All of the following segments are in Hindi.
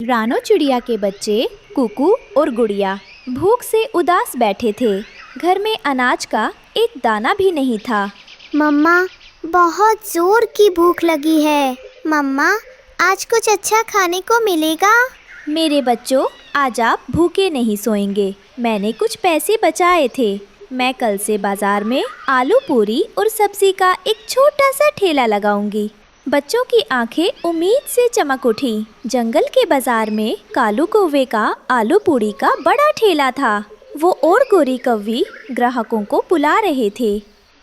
रानो चिड़िया के बच्चे कुकू और गुड़िया भूख से उदास बैठे थे। घर में अनाज का एक दाना भी नहीं था। मम्मा, बहुत जोर की भूख लगी है। मम्मा, आज कुछ अच्छा खाने को मिलेगा? मेरे बच्चों, आज आप भूखे नहीं सोएंगे। मैंने कुछ पैसे बचाए थे। मैं कल से बाजार में आलू पूरी और सब्जी का एक छोटा सा ठेला लगाऊंगी। बच्चों की आंखें उम्मीद से चमक उठी। जंगल के बाजार में कालू कौवे का आलू पूरी का बड़ा ठेला था। वो और गोरी कौवी ग्राहकों को बुला रहे थे।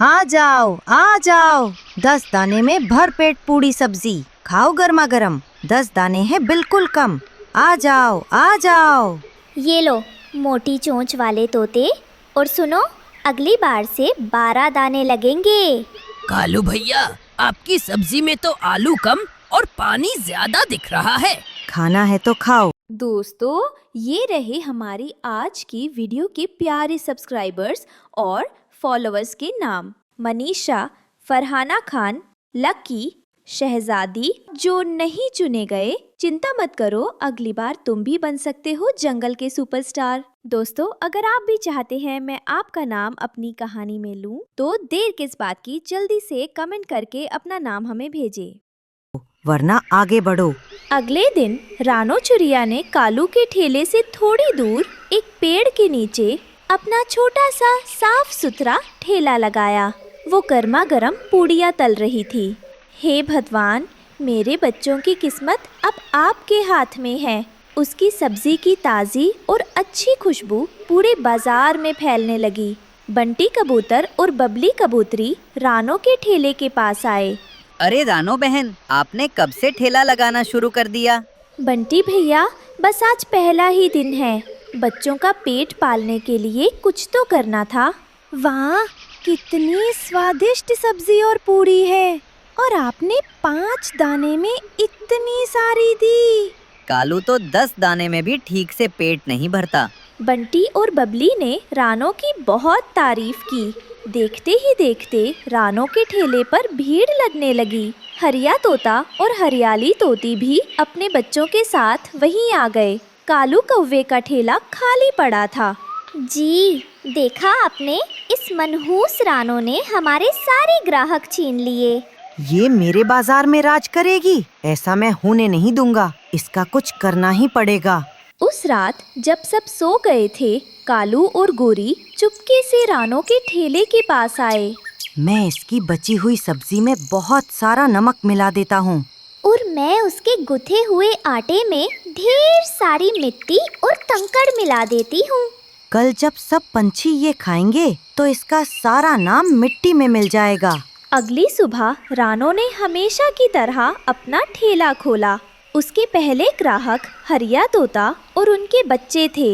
आ जाओ, आ जाओ। 10 दाने में भर पेट पूरी सब्जी, खाओ गर्मा गर्म। 10 दाने हैं बिल्कुल कम। आ जाओ, आ जाओ। ये लो मोटी चोंच वाले तोते, और सुनो, अगली बार से 12 दाने लगेंगे। कालू भैया, आपकी सब्जी में तो आलू कम और पानी ज्यादा दिख रहा है। खाना है तो खाओ। दोस्तों, ये रहे हमारी आज की वीडियो के प्यारे सब्सक्राइबर्स और फॉलोअर्स के नाम। मनीषा, फरहाना खान, लकी, शहजादी। जो नहीं चुने गए, चिंता मत करो, अगली बार तुम भी बन सकते हो जंगल के सुपरस्टार। दोस्तों, अगर आप भी चाहते हैं मैं आपका नाम अपनी कहानी में लूं, तो देर किस बात की, जल्दी से कमेंट करके अपना नाम हमें भेजें। वरना आगे बढ़ो। अगले दिन रानो चिड़िया ने कालू के ठेले से थोड़ी दूर एक पेड़ के नीचे अपना छोटा सा साफ सुथरा ठेला लगाया। वो गर्मा गर्म पूड़ियाँ तल रही थी। हे भगवान, मेरे बच्चों की किस्मत अब आपके हाथ में है। उसकी सब्जी की ताज़ी और अच्छी खुशबू पूरे बाजार में फैलने लगी। बंटी कबूतर और बबली कबूतरी रानो के ठेले के पास आए। अरे रानो बहन, आपने कब से ठेला लगाना शुरू कर दिया? बंटी भैया, बस आज पहला ही दिन है। बच्चों का पेट पालने के लिए कुछ तो करना था। वाह, कितनी स्वादिष्ट सब्जी और पूरी है, और आपने 5 दाने में इतनी सारी दी। कालू तो 10 दाने में भी ठीक से पेट नहीं भरता। बंटी और बबली ने रानो की बहुत तारीफ की। देखते ही देखते रानो के ठेले पर भीड़ लगने लगी। हरिया तोता और हरियाली तोती भी अपने बच्चों के साथ वहीं आ गए। कालू कौवे का ठेला खाली पड़ा था। जी, देखा आपने, इस मनहूस रानो ने हमारे सारे ग्राहक छीन लिए। ये मेरे बाजार में राज करेगी, ऐसा मैं होने नहीं दूंगा। इसका कुछ करना ही पड़ेगा। उस रात जब सब सो गए थे, कालू और गोरी चुपके से रानो के ठेले के पास आए। मैं इसकी बची हुई सब्जी में बहुत सारा नमक मिला देता हूँ, और मैं उसके गुथे हुए आटे में ढेर सारी मिट्टी और कंकड़ मिला देती हूँ। कल जब सब पंछी ये खाएंगे तो इसका सारा नाम मिट्टी में मिल जाएगा। अगली सुबह रानो ने हमेशा की तरह अपना ठेला खोला। उसके पहले ग्राहक हरिया तोता और उनके बच्चे थे।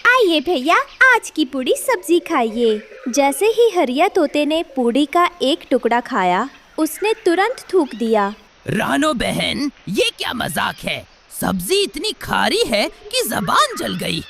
आइए भैया, आज की पूड़ी सब्जी खाइए। जैसे ही हरिया तोते ने पूड़ी का एक टुकड़ा खाया, उसने तुरंत थूक दिया। रानो बहन, ये क्या मजाक है? सब्जी इतनी खारी है कि जबान जल गई।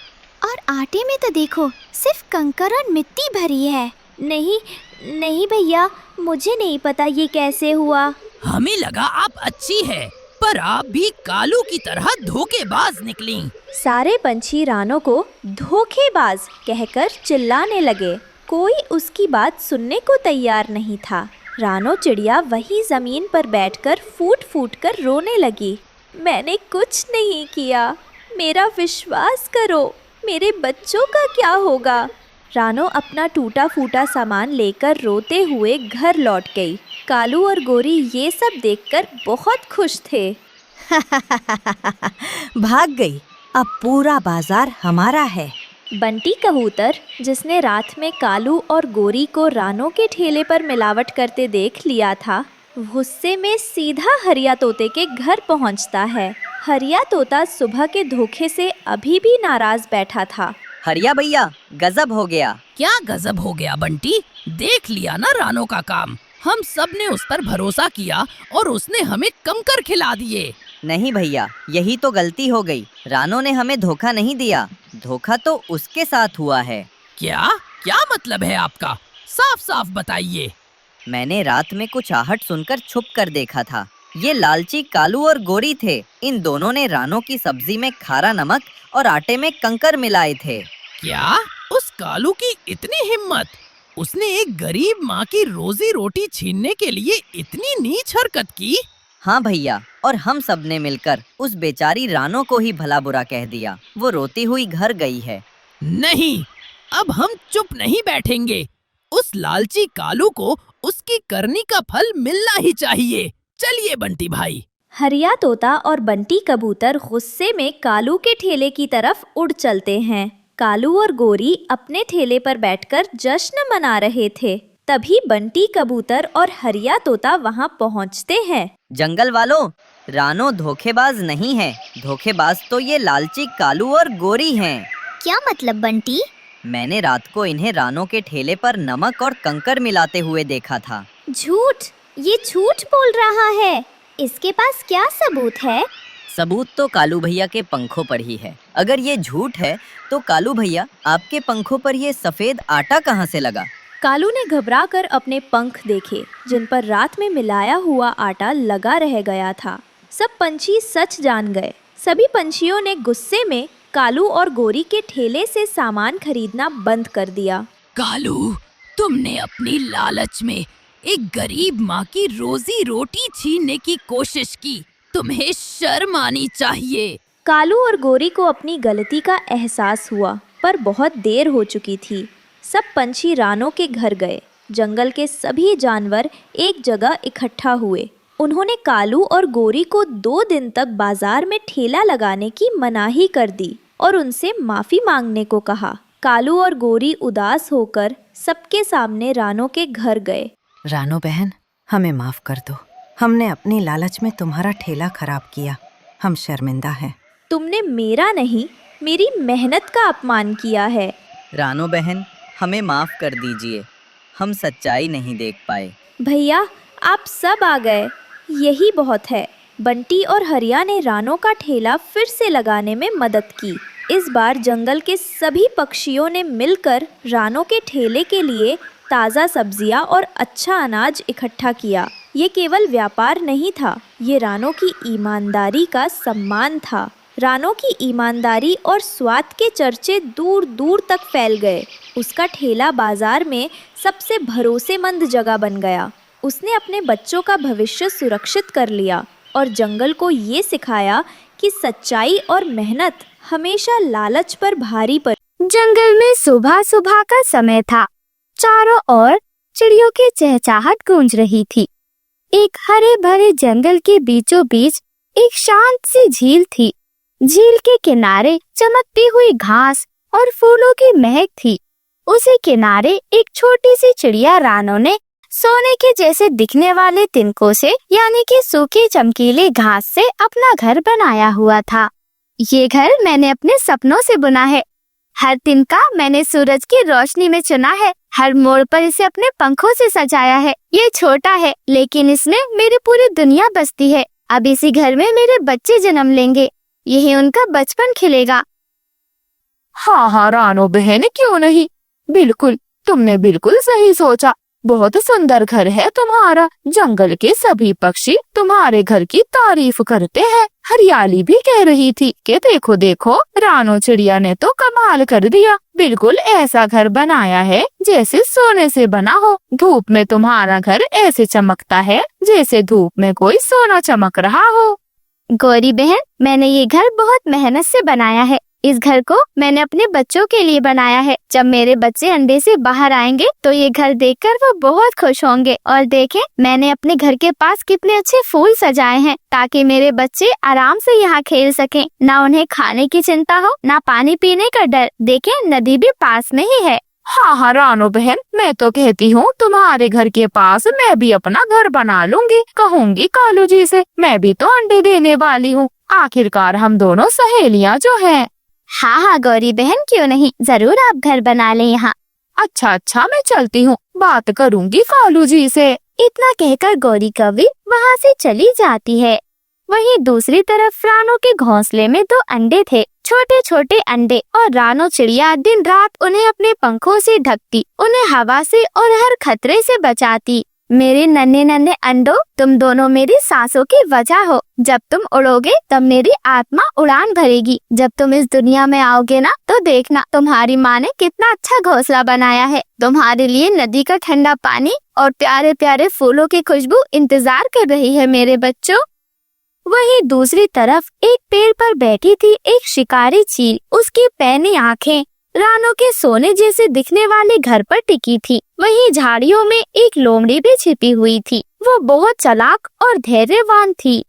और आटे में तो देखो, सिर्फ कंकड़ और मिट्टी भरी है। नहीं भैया, मुझे नहीं पता ये कैसे हुआ। हमें लगा आप अच्छी है, पर आप भी कालू की तरह धोखेबाज निकली। सारे पंछी रानो को धोखेबाज कहकर चिल्लाने लगे। कोई उसकी बात सुनने को तैयार नहीं था। रानो चिड़िया वहीं जमीन पर बैठकर फूट फूट कर रोने लगी। मैंने कुछ नहीं किया, मेरा विश्वास करो, मेरे बच्चों का क्या होगा? रानो अपना टूटा फूटा सामान लेकर रोते हुए घर लौट गई। कालू और गोरी ये सब देखकर बहुत खुश थे। भाग गई, अब पूरा बाजार हमारा है। बंटी कबूतर, जिसने रात में कालू और गोरी को रानो के ठेले पर मिलावट करते देख लिया था, गुस्से में सीधा हरिया तोते के घर पहुंचता है। हरिया तोता सुबह के धोखे से अभी भी नाराज बैठा था। हरिया भैया, गजब हो गया। क्या गजब हो गया बंटी? देख लिया ना रानो का काम। हम सब ने उस पर भरोसा किया और उसने हमें कंकर खिला दिए। नहीं भैया, यही तो गलती हो गई। रानो ने हमें धोखा नहीं दिया, धोखा तो उसके साथ हुआ है। क्या क्या मतलब है आपका? साफ साफ बताइए। मैंने रात में कुछ आहट सुनकर छुप कर देखा था। ये लालची कालू और गोरी थे। इन दोनों ने रानो की सब्जी में खारा नमक और आटे में कंकर मिलाए थे। क्या उस कालू की इतनी हिम्मत? उसने एक गरीब माँ की रोजी रोटी छीनने के लिए इतनी नीच हरकत की? हाँ भैया, और हम सब ने मिलकर उस बेचारी रानो को ही भला बुरा कह दिया। वो रोती हुई घर गई है। नहीं, अब हम चुप नहीं बैठेंगे। उस लालची कालू को उसकी करनी का फल मिलना ही चाहिए। चलिए बंटी भाई। हरिया तोता और बंटी कबूतर गुस्से में कालू के ठेले की तरफ उड़ चलते हैं। कालू और गोरी अपने ठेले पर बैठकर जश्न मना रहे थे। तभी बंटी कबूतर और हरिया तोता वहां पहुंचते हैं। जंगल वालों, रानो धोखेबाज नहीं है। धोखेबाज तो ये लालची कालू और गोरी हैं। क्या मतलब बंटी? मैंने रात को इन्हें रानो के ठेले पर नमक और कंकर मिलाते हुए देखा था। झूठ, ये झूठ बोल रहा है। इसके पास क्या सबूत है? सबूत तो कालू भैया के पंखों पर ही है। अगर ये झूठ है तो कालू भैया, आपके पंखों पर ये सफेद आटा कहाँ से लगा? कालू ने घबराकर अपने पंख देखे, जिन पर रात में मिलाया हुआ आटा लगा रह गया था। सब पंछी सच जान गए। सभी पंछियों ने गुस्से में कालू और गोरी के ठेले से सामान खरीदना बंद कर दिया। कालू, तुमने अपनी लालच में एक गरीब माँ की रोजी रोटी छीनने की कोशिश की। तुम्हें शर्म आनी चाहिए। कालू और गोरी को अपनी गलती का एहसास हुआ, पर बहुत देर हो चुकी थी। सब पंछी रानो के घर गए। जंगल के सभी जानवर एक जगह इकट्ठा हुए। उन्होंने कालू और गोरी को 2 दिन तक बाजार में ठेला लगाने की मनाही कर दी और उनसे माफी मांगने को कहा। कालू और गोरी उदास होकर सबके सामने रानो के घर गए। रानो बहन, हमें माफ कर दो। हमने अपनी लालच में तुम्हारा ठेला खराब किया। हम शर्मिंदा हैं। तुमने मेरा नहीं, मेरी मेहनत का अपमान किया है। रानो बहन, हमें माफ कर दीजिए। हम सच्चाई नहीं देख पाए। भैया, आप सब आ गए, यही बहुत है। बंटी और हरिया ने रानो का ठेला फिर से लगाने में मदद की। इस बार जंगल के सभी पक्षियों ने मिलकर रानो के ठेले के लिए ताज़ा सब्जियां और अच्छा अनाज इकट्ठा किया। ये केवल व्यापार नहीं था, ये रानो की ईमानदारी का सम्मान था। रानो की ईमानदारी और स्वाद के चर्चे दूर दूर तक फैल गए। उसका ठेला बाजार में सबसे भरोसेमंद जगह बन गया। उसने अपने बच्चों का भविष्य सुरक्षित कर लिया और जंगल को ये सिखाया कि सच्चाई और मेहनत हमेशा लालच पर भारी पड़ी। जंगल में सुबह सुबह का समय था। चारों ओर चिड़ियों की चहचहाट गूंज रही थी। एक हरे भरे जंगल के बीचों बीच एक शांत सी झील थी। झील के किनारे चमकती हुई घास और फूलों की महक थी। उसी किनारे एक छोटी सी चिड़िया रानो ने सोने के जैसे दिखने वाले तिनकों से, यानी कि सूखी चमकीली घास से अपना घर बनाया हुआ था। ये घर मैंने अपने सपनों से बुना है। हर तिनका मैंने सूरज की रोशनी में चुना है। हर मोड़ पर इसे अपने पंखों से सजाया है। ये छोटा है, लेकिन इसमें मेरी पूरी दुनिया बसती है। अब इसी घर में मेरे बच्चे जन्म लेंगे। यही उनका बचपन खिलेगा। हाँ रानो बहन, क्यों नहीं, बिल्कुल, तुमने बिल्कुल सही सोचा। बहुत सुंदर घर है तुम्हारा। जंगल के सभी पक्षी तुम्हारे घर की तारीफ करते हैं। हरियाली भी कह रही थी कि देखो देखो, रानो चिड़िया ने तो कमाल कर दिया। बिल्कुल ऐसा घर बनाया है जैसे सोने से बना हो। धूप में तुम्हारा घर ऐसे चमकता है जैसे धूप में कोई सोना चमक रहा हो। गौरी बहन, मैंने ये घर बहुत मेहनत से बनाया है। इस घर को मैंने अपने बच्चों के लिए बनाया है। जब मेरे बच्चे अंडे से बाहर आएंगे तो ये घर देखकर वो बहुत खुश होंगे। और देखें, मैंने अपने घर के पास कितने अच्छे फूल सजाए हैं ताकि मेरे बच्चे आराम से यहाँ खेल सकें। ना उन्हें खाने की चिंता हो, ना पानी पीने का डर। देखें, नदी भी पास में ही है। हाँ रानो बहन, मैं तो कहती हूँ तुम्हारे घर के पास मैं भी अपना घर बना लूंगी। कहूँगी कालू जी से, मैं भी तो अंडे देने वाली हूँ। आखिरकार हम दोनों सहेलियाँ जो हैं। हाँ गौरी बहन, क्यों नहीं, जरूर आप घर बना लें यहाँ। अच्छा, मैं चलती हूँ, बात करूँगी कालू जी से। इतना कहकर गौरी कौवी वहाँ से चली जाती है। वहीं दूसरी तरफ रानो के घोंसले में 2 अंडे थे, छोटे छोटे अंडे। और रानो चिड़िया दिन रात उन्हें अपने पंखों से ढकती, उन्हें हवा से और हर खतरे से बचाती। मेरे नन्हे नन्हे अंडों, तुम दोनों मेरी सांसों की वजह हो। जब तुम उड़ोगे तब मेरी आत्मा उड़ान भरेगी। जब तुम इस दुनिया में आओगे ना, तो देखना तुम्हारी माँ ने कितना अच्छा घोंसला बनाया है। तुम्हारे लिए नदी का ठंडा पानी और प्यारे प्यारे फूलों की खुशबू इंतजार कर रही है मेरे बच्चों। वहीं दूसरी तरफ एक पेड़ पर बैठी थी एक शिकारी चील। उसकी पैनी आंखें रानो के सोने जैसे दिखने वाले घर पर टिकी थी। वहीं झाड़ियों में एक लोमड़ी भी छिपी हुई थी। वो बहुत चालाक और धैर्यवान थी।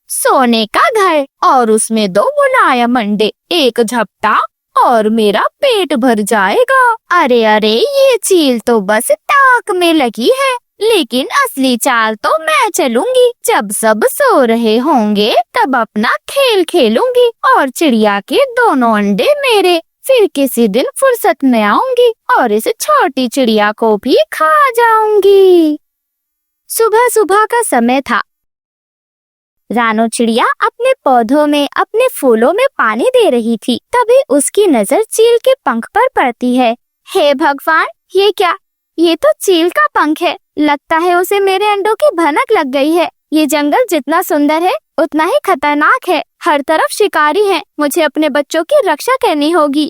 सोने का घर और उसमें 2 मुलायम अंडे, एक झपटा और मेरा पेट भर जाएगा। अरे अरे, ये चील तो बस ताक में लगी है, लेकिन असली चाल तो मैं चलूंगी। जब सब सो रहे होंगे तब अपना खेल खेलूंगी और चिड़िया के दोनों अंडे मेरे। फिर किसी दिन फुर्सत में आऊंगी और इस छोटी चिड़िया को भी खा जाऊंगी। सुबह सुबह का समय था। रानो चिड़िया अपने पौधों में, अपने फूलों में पानी दे रही थी। तभी उसकी नजर चील के पंख पर पड़ती है। हे भगवान, ये क्या? ये तो चील का पंख है। लगता है उसे मेरे अंडों की भनक लग गई है। ये जंगल जितना सुंदर है उतना ही खतरनाक है। हर तरफ शिकारी हैं। मुझे अपने बच्चों की रक्षा करनी होगी।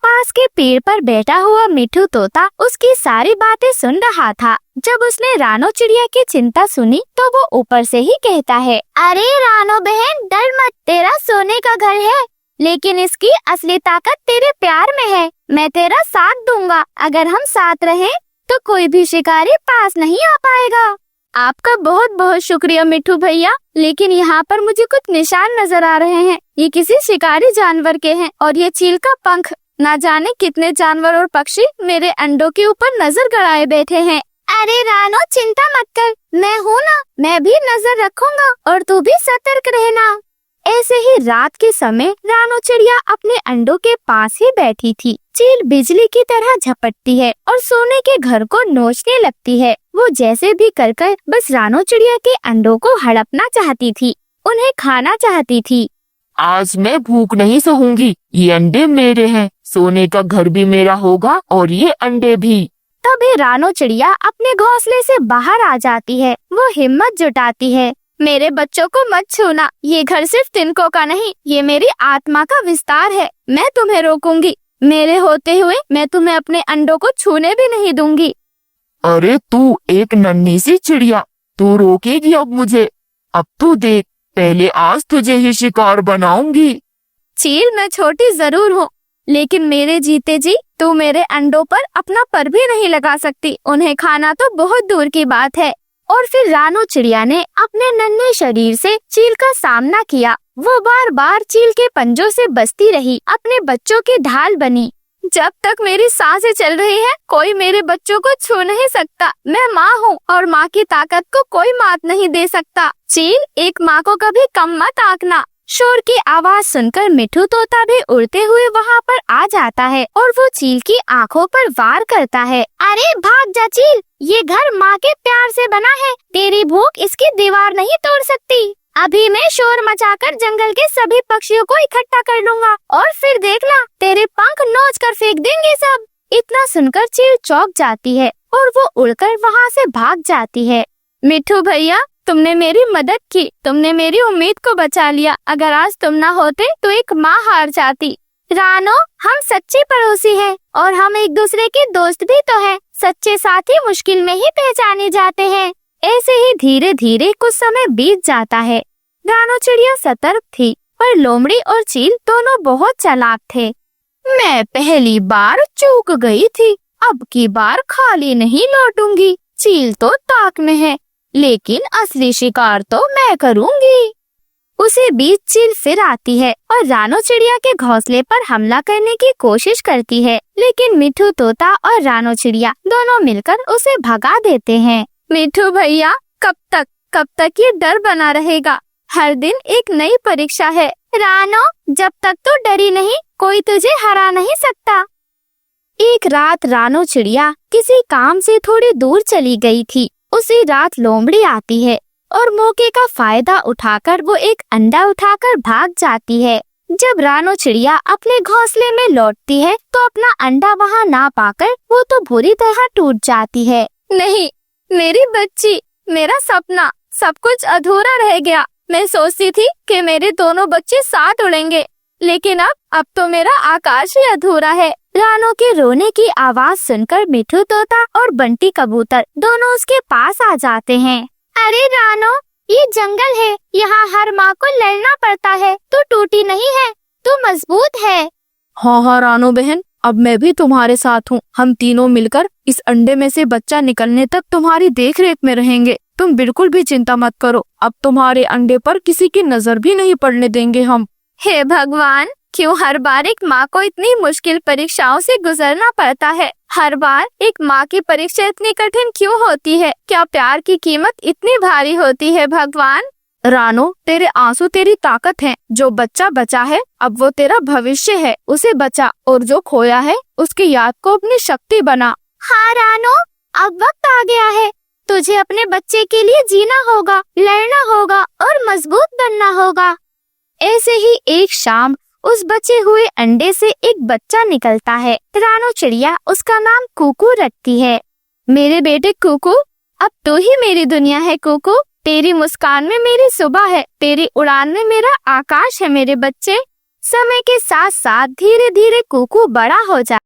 पास के पेड़ पर बैठा हुआ मिठू तोता उसकी सारी बातें सुन रहा था। जब उसने रानो चिड़िया की चिंता सुनी तो वो ऊपर से ही कहता है, अरे रानो बहन, डर मत, तेरा सोने का घर है, लेकिन इसकी असली ताकत तेरे प्यार में है। मैं तेरा साथ दूंगा। अगर हम साथ रहे तो कोई भी शिकारी पास नहीं आ पाएगा। आपका बहुत बहुत शुक्रिया मिठू भैया, लेकिन यहाँ पर मुझे कुछ निशान नजर आ रहे हैं। ये किसी शिकारी जानवर के हैं और ये चील का पंख। ना जाने कितने जानवर और पक्षी मेरे अंडों के ऊपर नजर गड़ाए बैठे हैं। अरे रानो, चिंता मत कर, मैं हूँ ना, मैं भी नजर रखूंगा और तू भी सतर्क रहना। ऐसे ही रात के समय रानो चिड़िया अपने अंडों के पास ही बैठी थी। चील बिजली की तरह झपटती है और सोने के घर को नोचने लगती है। वो जैसे भी कर बस रानो चिड़िया के अंडों को हड़पना चाहती थी, उन्हें खाना चाहती थी। आज मैं भूख नहीं सहूंगी। ये अंडे मेरे हैं, सोने का घर भी मेरा होगा और ये अंडे भी। तभी रानो चिड़िया अपने घोंसले से बाहर आ जाती है। वो हिम्मत जुटाती है, मेरे बच्चों को मत छूना। ये घर सिर्फ तिनकों का नहीं, ये मेरी आत्मा का विस्तार है। मैं तुम्हें रोकूंगी। मेरे होते हुए मैं तुम्हें अपने अंडों को छूने भी नहीं दूंगी। अरे तू एक नन्ही सी चिड़िया, तू रोकेगी अब मुझे? अब तू देख, पहले आज तुझे ही शिकार बनाऊंगी। चील, मैं छोटी जरूर हूँ, लेकिन मेरे जीते जी तू मेरे अंडों पर अपना पर भी नहीं लगा सकती। उन्हें खाना तो बहुत दूर की बात है। और फिर रानो चिड़िया ने अपने नन्हे शरीर से चील का सामना किया। वो बार बार चील के पंजों से बचती रही, अपने बच्चों की ढाल बनी। जब तक मेरी सांसें चल रही है, कोई मेरे बच्चों को छू नहीं सकता। मैं माँ हूँ और माँ की ताकत को कोई मात नहीं दे सकता। चील, एक माँ को कभी कम मत आंकना। शोर की आवाज सुनकर मिठू तोता भी उड़ते हुए वहाँ पर आ जाता है और वो चील की आंखों पर वार करता है। अरे भाग जा चील, ये घर माँ के प्यार से बना है। तेरी भूख इसकी दीवार नहीं तोड़ सकती। अभी मैं शोर मचाकर जंगल के सभी पक्षियों को इकट्ठा कर लूंगा और फिर देखना, तेरे पंख नोच कर फेंक देंगे सब। इतना सुनकर चील चौंक जाती है और वो उड़कर वहाँ से भाग जाती है। मिठू भैया, तुमने मेरी मदद की, तुमने मेरी उम्मीद को बचा लिया। अगर आज तुम ना होते तो एक माँ हार जाती। रानो, हम सच्चे पड़ोसी हैं और हम एक दूसरे के दोस्त भी तो हैं। सच्चे साथी मुश्किल में ही पहचाने जाते हैं। ऐसे ही धीरे धीरे कुछ समय बीत जाता है। रानो चिड़िया सतर्क थी, पर लोमड़ी और चील दोनों बहुत चालाक थे। मैं पहली बार चूक गई थी, अब की बार खाली नहीं लौटूंगी। चील तो ताक में है, लेकिन असली शिकार तो मैं करूंगी। उसी बीच चील फिर आती है और रानो चिड़िया के घोंसले पर हमला करने की कोशिश करती है, लेकिन मिठू तोता और रानो चिड़िया दोनों मिलकर उसे भगा देते हैं। मिठू भैया, कब तक ये डर बना रहेगा? हर दिन एक नई परीक्षा है। रानो, जब तक तू डरी नहीं, कोई तुझे हरा नहीं सकता। एक रात रानो चिड़िया किसी काम से थोड़ी दूर चली गई थी। उसी रात लोमड़ी आती है और मौके का फायदा उठाकर वो एक अंडा उठाकर भाग जाती है। जब रानो चिड़िया अपने घोंसले में लौटती है तो अपना अंडा वहाँ ना पाकर वो तो बुरी तरह टूट जाती है। नहीं, मेरी बच्ची, मेरा सपना, सब कुछ अधूरा रह गया। मैं सोचती थी कि मेरे दोनों बच्चे साथ उड़ेंगे, लेकिन अब तो मेरा आकाश ही अधूरा है। रानो के रोने की आवाज सुनकर मिठू तोता और बंटी कबूतर दोनों उसके पास आ जाते हैं। अरे रानो, ये जंगल है, यहाँ हर माँ को लड़ना पड़ता है। तू टूटी नहीं है, तू मजबूत है। हाँ हाँ रानो बहन, अब मैं भी तुम्हारे साथ हूँ। हम तीनों मिलकर इस अंडे में से बच्चा निकलने तक तुम्हारी देख रेख में रहेंगे। तुम बिल्कुल भी चिंता मत करो, अब तुम्हारे अंडे पर किसी की नजर भी नहीं पड़ने देंगे हम। हे भगवान, क्यों हर बार एक माँ को इतनी मुश्किल परीक्षाओं से गुजरना पड़ता है? हर बार एक माँ की परीक्षा इतनी कठिन क्यों होती है? क्या प्यार की कीमत इतनी भारी होती है भगवान? रानो, तेरे आंसू तेरी ताकत है। जो बच्चा बचा है अब वो तेरा भविष्य है, उसे बचा, और जो खोया है उसकी याद को अपनी शक्ति बना। हाँ रानो, अब वक्त आ गया है। तुझे अपने बच्चे के लिए जीना होगा, लड़ना होगा और मजबूत बनना होगा। ऐसे ही एक शाम उस बचे हुए अंडे से एक बच्चा निकलता है। रानो चिड़िया उसका नाम कुकू रखती है। मेरे बेटे कुकू, अब तू ही मेरी दुनिया है कुकू। तेरी मुस्कान में मेरी सुबह है, तेरी उड़ान में मेरा आकाश है मेरे बच्चे। समय के साथ साथ धीरे धीरे कुकू बड़ा हो जा।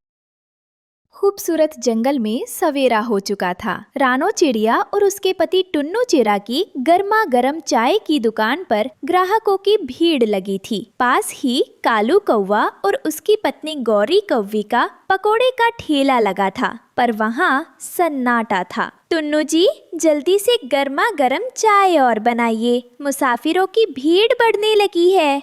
खूबसूरत जंगल में सवेरा हो चुका था। रानो चिड़िया और उसके पति टुन्नू चिरा की गर्मा गर्म चाय की दुकान पर ग्राहकों की भीड़ लगी थी। पास ही कालू कौवा और उसकी पत्नी गौरी कौवी का पकोड़े का ठेला लगा था, पर वहाँ सन्नाटा था। टुन्नू जी, जल्दी से गर्मा गर्म चाय और बनाइए, मुसाफिरों की भीड़ बढ़ने लगी है।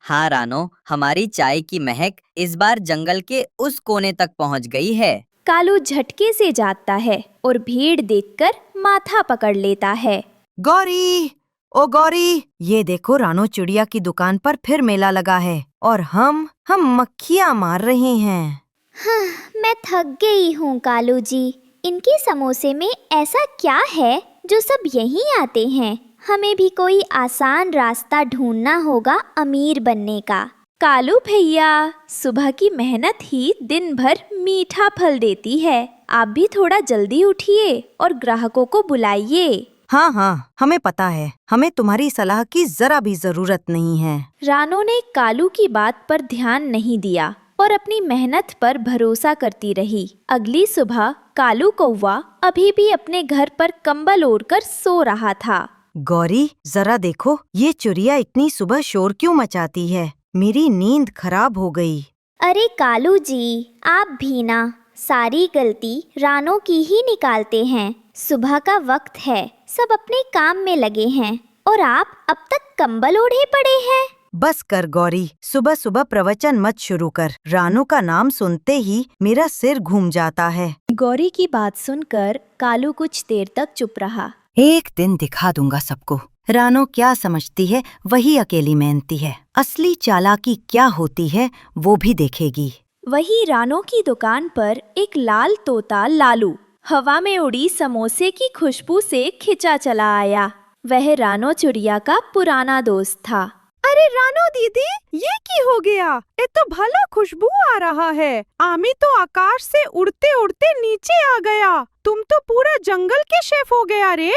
हाँ रानो, हमारी चाय की महक इस बार जंगल के उस कोने तक पहुंच गई है। कालू झटके से जागता है और भीड़ देखकर माथा पकड़ लेता है। गौरी, ओ गौरी, ये देखो रानो चिड़िया की दुकान पर फिर मेला लगा है और हम मक्खियाँ मार रहे हैं। हाँ, मैं थक गई हूँ कालू जी। इनके समोसे में ऐसा क्या है जो सब यहीं आते हैं? हमें भी कोई आसान रास्ता ढूंढना होगा अमीर बनने का। कालू भैया, सुबह की मेहनत ही दिन भर मीठा फल देती है। आप भी थोड़ा जल्दी उठिए और ग्राहकों को बुलाइए। हाँ, हमें पता है, हमें तुम्हारी सलाह की जरा भी जरूरत नहीं है। रानो ने कालू की बात पर ध्यान नहीं दिया और अपनी मेहनत पर भरोसा करती रही। अगली सुबह कालू कौवा अभी भी अपने घर पर कंबल ओढ़कर सो रहा था। गौरी, जरा देखो, ये चिड़िया इतनी सुबह शोर क्यों मचाती है? मेरी नींद खराब हो गई। अरे कालू जी, आप भी ना सारी गलती रानो की ही निकालते हैं। सुबह का वक्त है, सब अपने काम में लगे हैं और आप अब तक कंबल ओढ़े पड़े हैं। बस कर गौरी, सुबह सुबह प्रवचन मत शुरू कर। रानो का नाम सुनते ही मेरा सिर घूम जाता है। गौरी की बात सुनकर कालू कुछ देर तक चुप रहा। एक दिन दिखा दूंगा सबको, रानो क्या समझती है वही अकेली मेहनती है। असली चालाकी क्या होती है वो भी देखेगी। वही रानो की दुकान पर एक लाल तोता लालू हवा में उड़ी समोसे की खुशबू से खिंचा चला आया। वह रानो चिड़िया का पुराना दोस्त था। अरे रानो दीदी, ये की हो गया? ये तो भला खुशबू आ रहा है। आमी तो आकाश से उड़ते उड़ते नीचे आ गया। तुम तो पूरा जंगल के शेफ हो गया रे।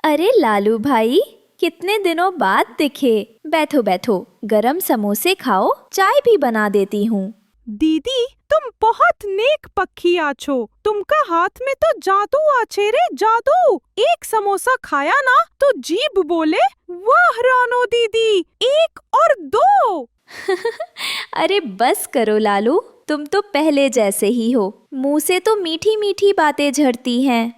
अरे लालू भाई, कितने दिनों बाद दिखे। बैठो बैठो, गरम समोसे खाओ, चाय भी बना देती हूँ। दीदी, तुम बहुत नेक पखिया छो। तुमका हाथ में तो जादू आछे रे, जादू। एक समोसा खाया ना तो जीभ बोले वाह रानो दीदी, एक और दो। अरे बस करो लालू, तुम तो पहले जैसे ही हो। मुंह से तो मीठी मीठी बातें झड़ती हैं।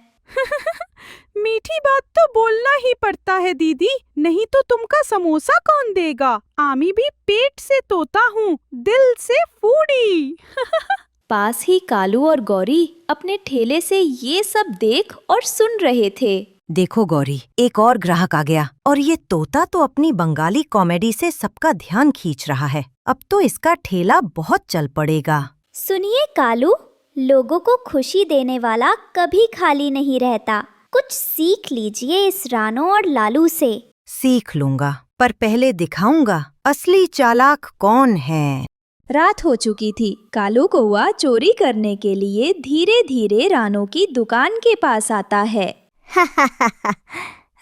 मीठी बात तो बोलना ही पड़ता है दीदी, नहीं तो तुमका समोसा कौन देगा? आमी भी पेट से तोता हूँ, दिल से फूडी। पास ही कालू और गौरी अपने ठेले से ये सब देख और सुन रहे थे। देखो गौरी, एक और ग्राहक आ गया और ये तोता तो अपनी बंगाली कॉमेडी से सबका ध्यान खींच रहा है। अब तो इसका ठेला बहुत चल पड़ेगा। सुनिए कालू, लोगों को खुशी देने वाला कभी खाली नहीं रहता। कुछ सीख लीजिए इस रानो और लालू से। सीख लूंगा, पर पहले दिखाऊंगा असली चालाक कौन है। रात हो चुकी थी। कालू कौवा चोरी करने के लिए धीरे धीरे रानो की दुकान के पास आता है।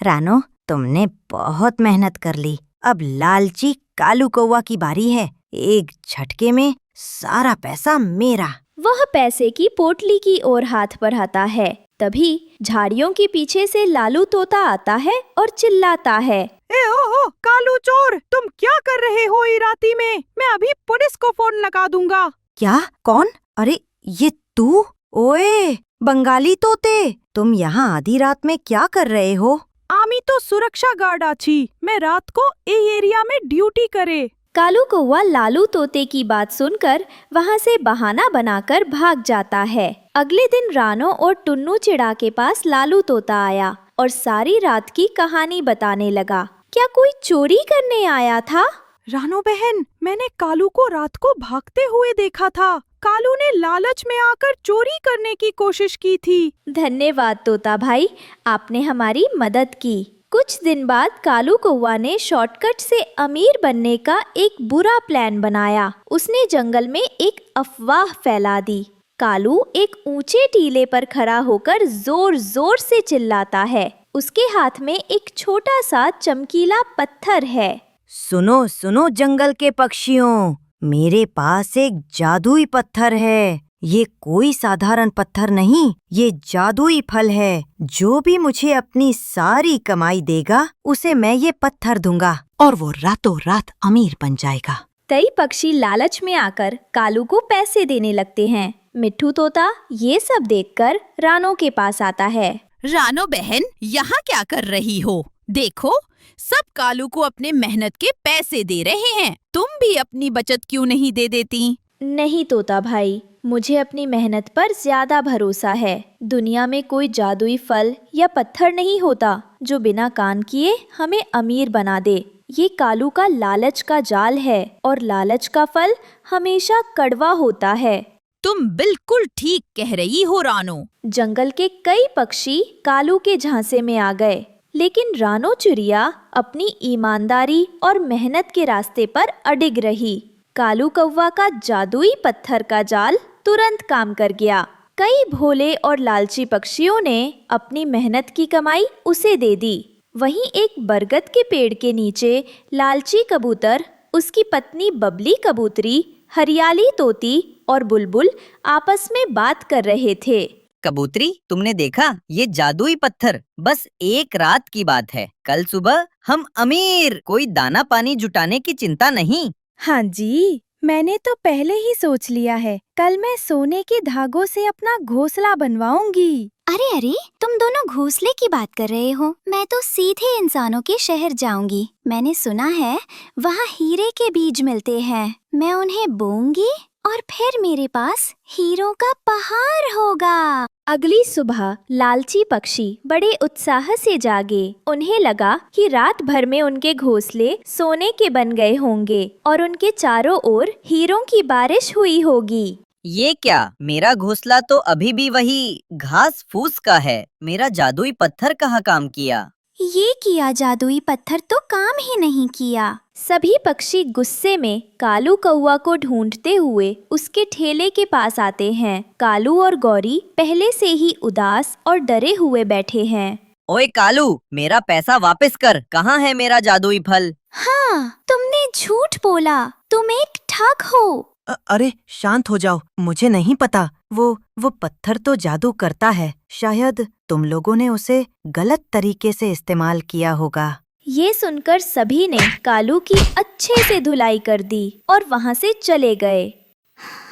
रानो, तुमने बहुत मेहनत कर ली। अब लालची कालू कौवा की बारी है। एक झटके में सारा पैसा मेरा। वह पैसे की पोटली की ओर हाथ बढ़ाता है। तभी झाड़ियों के पीछे से लालू तोता आता है और चिल्लाता है, ओ कालू चोर, तुम क्या कर रहे हो ये राती में? मैं अभी पुलिस को फोन लगा दूंगा। क्या? कौन? अरे ये तू? ओए बंगाली तोते, तुम यहाँ आधी रात में क्या कर रहे हो? आमी तो सुरक्षा गार्ड आछी। मैं रात को ए एरिया में ड्यूटी करे। कालू कौवा लालू तोते की बात सुनकर वहाँ से बहाना बनाकर भाग जाता है। अगले दिन रानो और टुन्नू चिड़ा के पास लालू तोता आया और सारी रात की कहानी बताने लगा। क्या कोई चोरी करने आया था? रानो बहन, मैंने कालू को रात को भागते हुए देखा था। कालू ने लालच में आकर चोरी करने की कोशिश की थी। धन्यवाद तोता भाई, आपने हमारी मदद की। कुछ दिन बाद कालू कौवा ने शॉर्टकट से अमीर बनने का एक बुरा प्लान बनाया। उसने जंगल में एक अफवाह फैला दी। कालू एक ऊंचे टीले पर खड़ा होकर जोर जोर से चिल्लाता है। उसके हाथ में एक छोटा सा चमकीला पत्थर है। सुनो सुनो जंगल के पक्षियों, मेरे पास एक जादुई पत्थर है। ये कोई साधारण पत्थर नहीं, ये जादुई फल है। जो भी मुझे अपनी सारी कमाई देगा, उसे मैं ये पत्थर दूंगा और वो रातों रात अमीर बन जाएगा। कई पक्षी लालच में आकर कालू को पैसे देने लगते हैं। मिट्ठू तोता ये सब देखकर रानो के पास आता है। रानो बहन, यहाँ क्या कर रही हो? देखो, सब कालू को अपने मेहनत के पैसे दे रहे हैं। तुम भी अपनी बचत क्यों नहीं दे देती? नहीं तोता भाई, मुझे अपनी मेहनत पर ज्यादा भरोसा है। दुनिया में कोई जादुई फल या पत्थर नहीं होता जो बिना कान किए हमें अमीर बना दे। ये कालू का लालच का जाल है और लालच का फल हमेशा कड़वा होता है। तुम बिल्कुल ठीक कह रही हो रानो। जंगल के कई पक्षी कालू के झांसे में आ गए, लेकिन रानो चिड़िया अपनी ईमानदारी और मेहनत के रास्ते पर अडिग रही। कालू कौवा का जादुई पत्थर का जाल तुरंत काम कर गया। कई भोले और लालची पक्षियों ने अपनी मेहनत की कमाई उसे दे दी। वहीं एक बरगद के पेड़ के नीचे लालची कबूतर, उसकी पत्नी बबली कबूतरी, हरियाली तोती और बुलबुल आपस में बात कर रहे थे। कबूतरी, तुमने देखा? ये जादुई पत्थर बस एक रात की बात है। कल सुबह हम अमीर। कोई दाना पानी जुटाने की चिंता नहीं। हाँ जी, मैंने तो पहले ही सोच लिया है। कल मैं सोने के धागों से अपना घोंसला बनवाऊंगी। अरे अरे, तुम दोनों घोंसले की बात कर रहे हो। मैं तो सीधे इंसानों के शहर जाऊंगी। मैंने सुना है वहाँ हीरे के बीज मिलते हैं। मैं उन्हें बोऊंगी और फिर मेरे पास हीरों का पहाड़ होगा। अगली सुबह लालची पक्षी बड़े उत्साह से जागे। उन्हें लगा कि रात भर में उनके घोंसले सोने के बन गए होंगे और उनके चारों ओर हीरों की बारिश हुई होगी। ये क्या? मेरा घोंसला तो अभी भी वही घास फूस का है। मेरा जादुई पत्थर कहाँ काम किया? ये किया जादुई पत्थर तो काम ही नहीं किया। सभी पक्षी गुस्से में कालू कौवा को ढूंढते हुए उसके ठेले के पास आते हैं। कालू और गौरी पहले से ही उदास और डरे हुए बैठे हैं। ओए कालू, मेरा पैसा वापस कर। कहाँ है मेरा जादुई फल? हाँ, तुमने झूठ बोला। तुम एक ठग हो। अरे शांत हो जाओ, मुझे नहीं पता। वो पत्थर तो जादू करता है। शायद तुम लोगों ने उसे गलत तरीके से इस्तेमाल किया होगा। ये सुनकर सभी ने कालू की अच्छे से धुलाई कर दी और वहाँ से चले गए।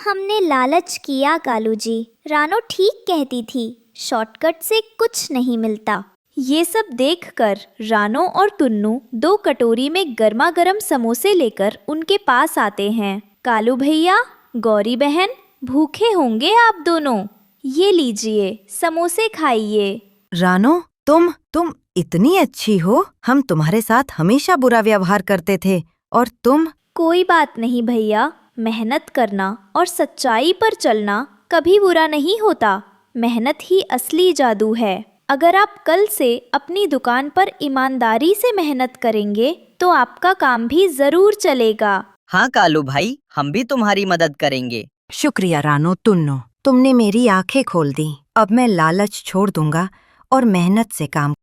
हमने लालच किया कालू जी। रानो ठीक कहती थी, शॉर्टकट से कुछ नहीं मिलता। ये सब देखकर रानो और टुन्नू 2 कटोरी में गर्मा गर्म समोसे लेकर उनके पास आते हैं। कालू भैया, गौरी बहन, भूखे होंगे आप दोनों। ये लीजिए, समोसे खाइए। रानो, तुम इतनी अच्छी हो। हम तुम्हारे साथ हमेशा बुरा व्यवहार करते थे और तुम। कोई बात नहीं भैया, मेहनत करना और सच्चाई पर चलना कभी बुरा नहीं होता। मेहनत ही असली जादू है। अगर आप कल से अपनी दुकान पर ईमानदारी से मेहनत करेंगे तो आपका काम भी जरूर चलेगा। हाँ कालू भाई, हम भी तुम्हारी मदद करेंगे। शुक्रिया रानो तुन्नो, तुमने मेरी आंखें खोल दी। अब मैं लालच छोड़ दूंगा और मेहनत से काम।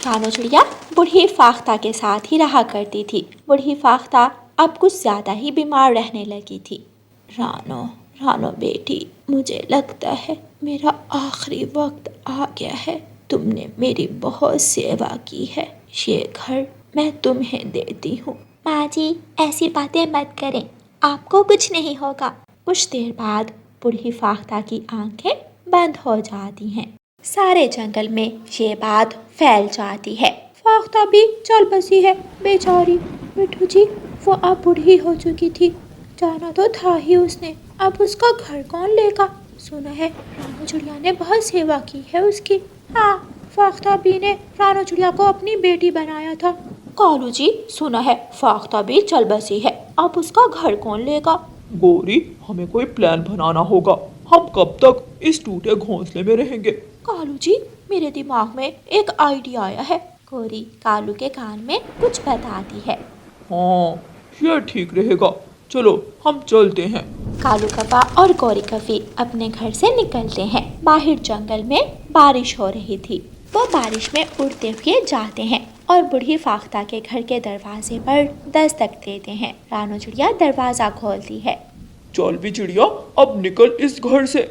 रानो चिड़िया बूढ़ी फाख्ता के साथ ही रहा करती थी। बूढ़ी फाख्ता अब कुछ ज्यादा ही बीमार रहने लगी थी। रानो, रानो बेटी, मुझे लगता है मेरा आखिरी वक्त आ गया है। तुमने मेरी बहुत सेवा की है, ये घर मैं तुम्हें देती हूँ। माँ जी, ऐसी बातें मत करें, आपको कुछ नहीं होगा। कुछ देर बाद बूढ़ी फाख्ता की आंखें बंद हो जाती हैं। सारे जंगल में ये बात फैल जाती है। फाख्ता भी चल बसी है बेचारी। मिठू जी, वो अब बूढ़ी हो चुकी थी, जाना तो था ही उसने, अब उसका घर कौन लेगा? सुना है रानो चिड़िया ने बहुत सेवा की है उसकी। हाँ, फाख्ता भी ने रानो चिड़िया को अपनी बेटी बनाया था। कालू जी, सुना है फाख्ता भी चल बसी है, अब उसका घर कौन लेगा? गोरी, हमें कोई प्लान बनाना होगा। हम कब तक इस टूटे घोंसले में रहेंगे? कालू जी, मेरे दिमाग में एक आइडिया आया है। गोरी कालू के कान में कुछ बताती है। हाँ, ये ठीक रहेगा, चलो हम चलते हैं। कालू कव्वा और गौरी कव्वी अपने घर से निकलते हैं। बाहर जंगल में बारिश हो रही थी। वो बारिश में उड़ते हुए जाते हैं और बूढ़ी फाख्ता के घर के दरवाजे पर दस्तक देते हैं। रानो चिड़िया दरवाजा खोलती है। चल भी चिड़िया, अब निकल इस घर से।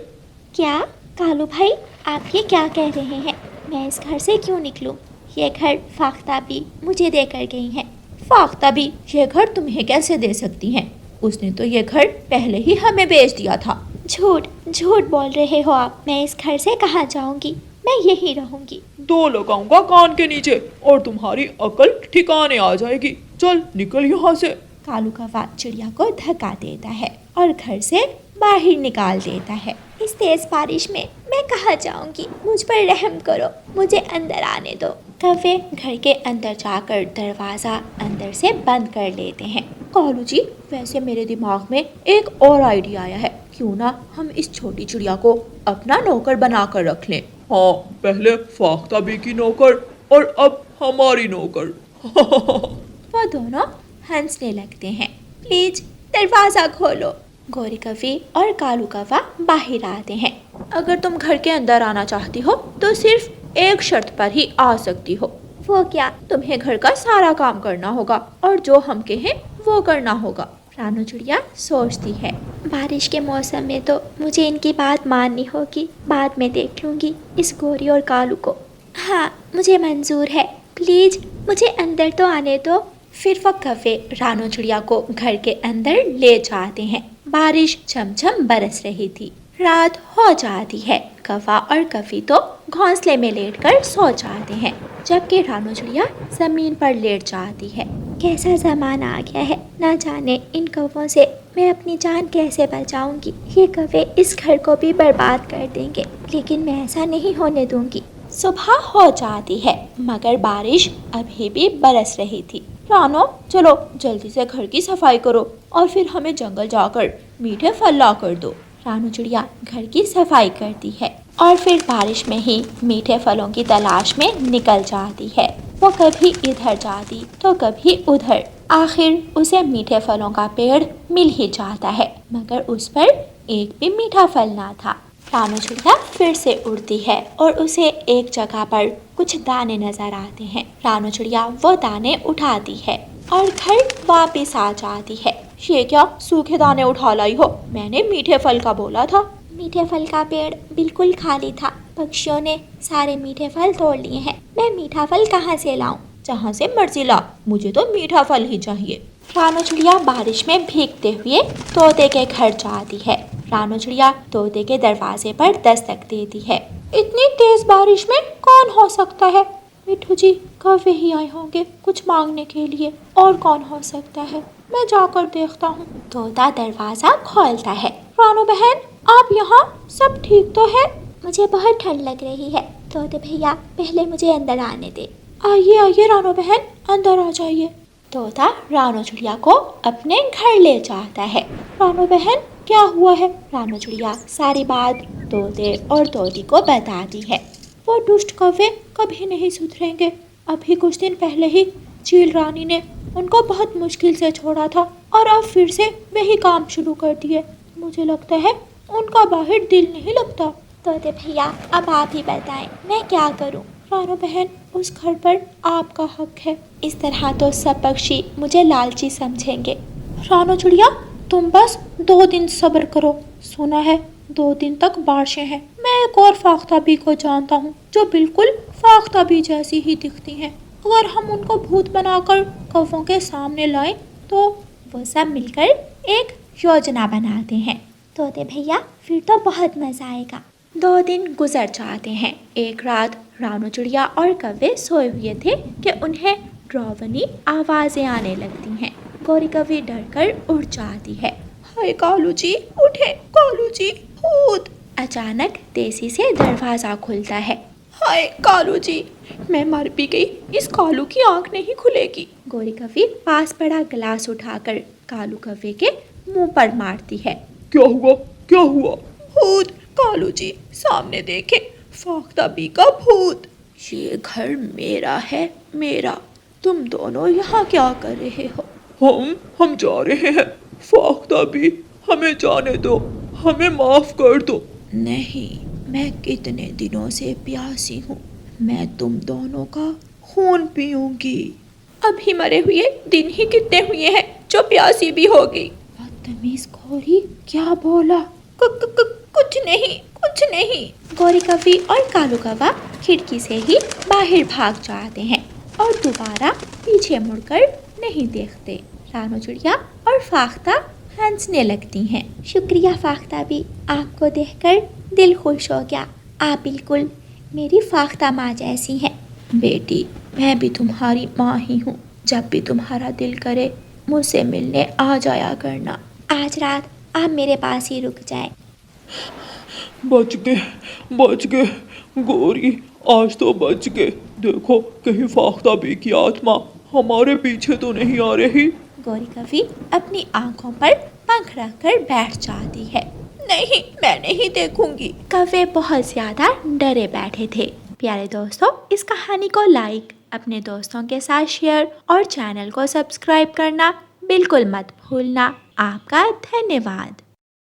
क्या कालू भाई, आप ये क्या कह रहे हैं? मैं इस घर से क्यों निकलूं? ये घर फाख्ता भी मुझे देकर गई हैं। फाख्ता भी ये घर तुम्हें कैसे दे सकती हैं? उसने तो ये घर पहले ही हमें बेच दिया था। झूठ झूठ बोल रहे हो आप। मैं इस घर से कहाँ जाऊंगी, मैं यहीं रहूंगी। दो लगाऊंगा कान के नीचे और तुम्हारी अकल ठिकाने आ जाएगी। चल निकल यहाँ से। कालू कव्वा चिड़िया को धक्का देता है और घर से बाहर निकाल देता है। इस तेज बारिश में मैं कहाँ जाऊंगी? मुझ पर रहम करो, मुझे अंदर आने दो। कव्वे घर के अंदर जाकर दरवाजा अंदर से बंद कर लेते हैं। कालू जी, वैसे मेरे दिमाग में एक और आइडिया आया है। क्यों ना हम इस छोटी चिड़िया को अपना नौकर बनाकर रख लें। हाँ, पहले फाख्ता बी की नौकर और अब हमारी नौकर। वो दोनों हंसने लगते हैं। प्लीज दरवाजा खोलो। गौरी कव्वी और कालू कव्वा बाहर आते हैं। अगर तुम घर के अंदर आना चाहती हो तो सिर्फ एक शर्त पर ही आ सकती हो। वो क्या? तुम्हें घर का सारा काम करना होगा और जो हम कहें वो करना होगा। रानो चिड़िया सोचती है, बारिश के मौसम में तो मुझे इनकी बात माननी होगी, बाद में देख लूंगी इस गौरी और कालू को। हाँ, मुझे मंजूर है, प्लीज मुझे अंदर तो आने दो। फिर वो कव्वे रानो चिड़िया को घर के अंदर ले जाते हैं। बारिश झमझम बरस रही थी। रात हो जाती है। कव्वा और कव्वी तो घोंसले में लेटकर सो जाते हैं, जबकि रानो चिड़िया जमीन पर लेट जाती है। कैसा ज़माना आ गया है, ना जाने इन कौवों से मैं अपनी जान कैसे बचाऊंगी। ये कव्वे इस घर को भी बर्बाद कर देंगे, लेकिन मैं ऐसा नहीं होने दूंगी। सुबह हो जाती है, मगर बारिश अभी भी बरस रही थी। रानो, चलो जल्दी से घर की सफाई करो और फिर हमें जंगल जाकर मीठे फल ला कर दो। रानो चिड़िया घर की सफाई करती है और फिर बारिश में ही मीठे फलों की तलाश में निकल जाती है। वो कभी इधर जाती तो कभी उधर। आखिर उसे मीठे फलों का पेड़ मिल ही जाता है, मगर उस पर एक भी मीठा फल ना था। रानो चिड़िया फिर से उड़ती है और उसे एक जगह पर कुछ दाने नजर आते हैं। रानो चिड़िया वो दाने उठाती है और घर वापस आ जाती है। ये क्या सूखे दाने उठा लाई हो? मैंने मीठे फल का बोला था। मीठे फल का पेड़ बिल्कुल खाली था, पक्षियों ने सारे मीठे फल तोड़ लिए हैं। मैं मीठा फल कहाँ से लाऊं? जहाँ से मर्जी ला, मुझे तो मीठा फल ही चाहिए। रानो चिड़िया बारिश में भीगते हुए तोते के घर जाती है। रानो चिड़िया तोते के दरवाजे पर दस्तक देती है। इतनी तेज बारिश में कौन हो सकता है? मिठू जी, कव्वे ही आए होंगे कुछ मांगने के लिए, और कौन हो सकता है? मैं जाकर देखता हूँ। तोता दरवाजा खोलता है। रानो बहन, आप यहाँ? सब ठीक तो है? मुझे बहुत ठंड लग रही है। तोते भैया, पहले मुझे अंदर आने दे। आइए आइए रानो बहन, अंदर आ जाइए। तोता रानो चिड़िया को अपने घर ले जाता है। रानो बहन, क्या हुआ है? रानो चिड़िया सारी बात तोते और तोती को बताती है। वो दुष्ट कव्वे कभी नहीं सुधरेंगे। अभी कुछ दिन पहले ही चील रानी ने उनको बहुत मुश्किल से छोड़ा था और अब फिर से वही काम शुरू कर दिए। मुझे लगता है उनका बाहर दिल नहीं लगता। तोते भैया, अब आप ही बताएं, मैं क्या करूं? रानो बहन, उस घर पर आपका हक है। इस तरह तो सब पक्षी मुझे लालची समझेंगे। रानो चिड़िया, तुम बस 2 दिन सब्र करो। सुना है 2 दिन तक बारिशें हैं। मैं एक और फाख्ताबी को जानता हूँ जो बिल्कुल फाख्ताबी जैसी ही दिखती हैं। अगर हम उनको भूत बनाकर कौवों के सामने लाएं तो वो सब मिलकर एक योजना बनाते हैं। तोते भैया, फिर तो बहुत मजा आएगा। 2 दिन गुजर जाते हैं। एक रात रानो चिड़िया और कौवे सोए हुए थे कि उन्हें डरावनी आवाजें आने लगती हैं। गौरी कौवी डरकर उठ जाती है। हाय कालू जी, उठे कालू जी, भूत! अचानक तेजी से दरवाजा खुलता है। हाय कालू जी, मैं मर भी गई, इस कालू की आंख नहीं खुलेगी। गौरी कौवी पास पड़ा गिलास उठाकर कालू कौवे के मुंह पर मारती है। क्या हुआ, क्या हुआ? भूत! कालू जी, सामने देखे, फाख्ताबी का भूत! ये घर मेरा है, मेरा। तुम दोनों यहाँ क्या कर रहे हो? हम जा रहे हैं। फाख्ताबी, हमें जाने दो, हमें माफ कर दो। नहीं, मैं कितने दिनों से प्यासी हूँ। मैं तुम दोनों का खून पीऊंगी। अभी मरे हुए दिन ही कितने हुए हैं जो प्यासी भी होगी। बदतमीज गौरी, क्या बोला? कुछ नहीं, कुछ नहीं। गौरी कौवी और कालू कौवा खिड़की से ही बाहर भाग जाते हैं और दोबारा पीछे मुड़कर नहीं देखते। रानो चिड़िया और फाख्ता हंसने लगती हैं। शुक्रिया फाख्ताबी, आपको देखकर दिल खुश हो गया। आप बिल्कुल मेरी फाख्ता माँ जैसी हैं। बेटी, मैं भी तुम्हारी माँ ही हूँ। जब भी तुम्हारा दिल करे मुझसे मिलने आ जाया करना। आज रात आप मेरे पास ही रुक जाए। बच गए गौरी, आज तो बच गए। देखो, कहीं फाख्ताबी की आत्मा हमारे पीछे तो नहीं आ रही। गौरी कौवी अपनी आंखों पर पंख रखकर बैठ जाती है। नहीं, मैं नहीं देखूंगी। कौवे बहुत ज्यादा डरे बैठे थे। प्यारे दोस्तों, इस कहानी को लाइक, अपने दोस्तों के साथ शेयर और चैनल को सब्सक्राइब करना बिल्कुल मत भूलना। आपका धन्यवाद।